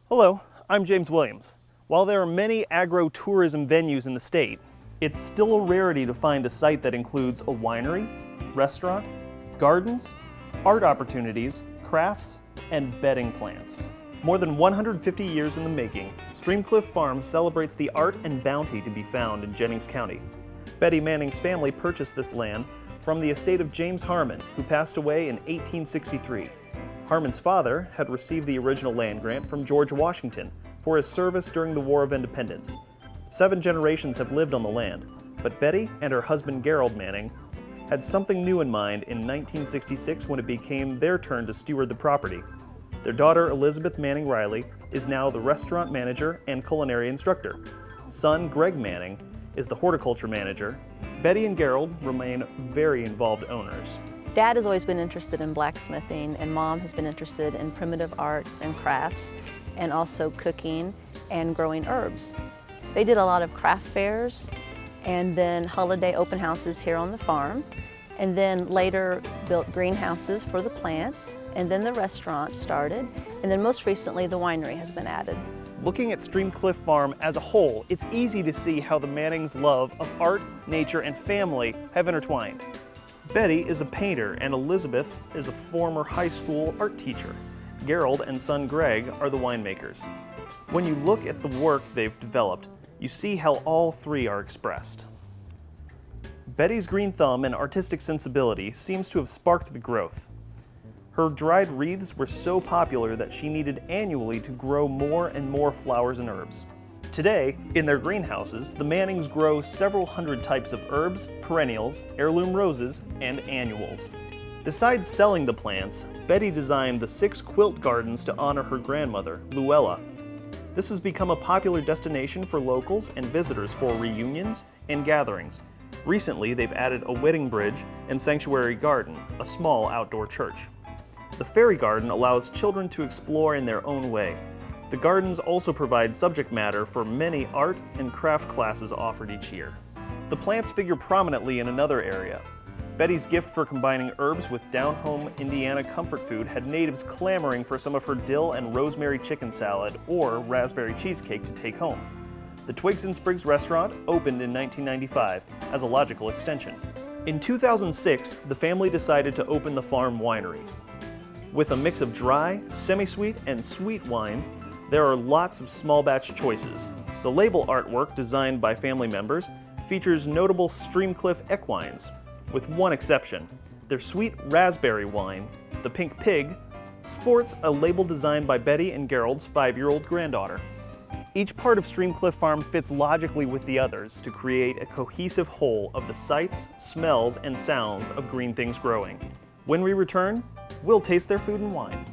Hello, I'm James Williams. While there are many agro-tourism venues in the state, it's still a rarity to find a site that includes a winery, restaurant, gardens, art opportunities, crafts, and bedding plants. More than 150 years in the making, Streamcliff Farm celebrates the art and bounty to be found in Jennings County. Betty Manning's family purchased this land from the estate of James Harmon, who passed away in 1863. Harmon's father had received the original land grant from George Washington for his service during the War of Independence. 7 generations have lived on the land, but Betty and her husband Gerald Manning had something new in mind in 1966 when it became their turn to steward the property. Their daughter Elizabeth Manning Riley is now the restaurant manager and culinary instructor. Son Greg Manning is the horticulture manager. Betty and Gerald remain very involved owners. Dad has always been interested in blacksmithing, and Mom has been interested in primitive arts and crafts, and also cooking and growing herbs. They did a lot of craft fairs and then holiday open houses here on the farm, and then later built greenhouses for the plants, and then the restaurant started, and then most recently the winery has been added. Looking at Streamcliff Farm as a whole, it's easy to see how the Mannings' love of art, nature, and family have intertwined. Betty is a painter and Elizabeth is a former high school art teacher. Gerald and son Greg are the winemakers. When you look at the work they've developed, you see how all three are expressed. Betty's green thumb and artistic sensibility seems to have sparked the growth. Her dried wreaths were so popular that she needed annually to grow more and more flowers and herbs. Today, in their greenhouses, the Mannings grow several hundred types of herbs, perennials, heirloom roses, and annuals. Besides selling the plants, Betty designed the 6 quilt gardens to honor her grandmother, Luella. This has become a popular destination for locals and visitors for reunions and gatherings. Recently, they've added a wedding bridge and sanctuary garden, a small outdoor church. The fairy garden allows children to explore in their own way. The gardens also provide subject matter for many art and craft classes offered each year. The plants figure prominently in another area. Betty's gift for combining herbs with down-home Indiana comfort food had natives clamoring for some of her dill and rosemary chicken salad or raspberry cheesecake to take home. The Twigs and Sprigs restaurant opened in 1995 as a logical extension. In 2006, the family decided to open the farm winery. With a mix of dry, semi-sweet, and sweet wines, there are lots of small batch choices. The label artwork designed by family members features notable Streamcliff equines, with one exception. Their sweet raspberry wine, the Pink Pig, sports a label designed by Betty and Gerald's 5-year-old granddaughter. Each part of Streamcliff Farm fits logically with the others to create a cohesive whole of the sights, smells, and sounds of green things growing. When we return, we'll taste their food and wine.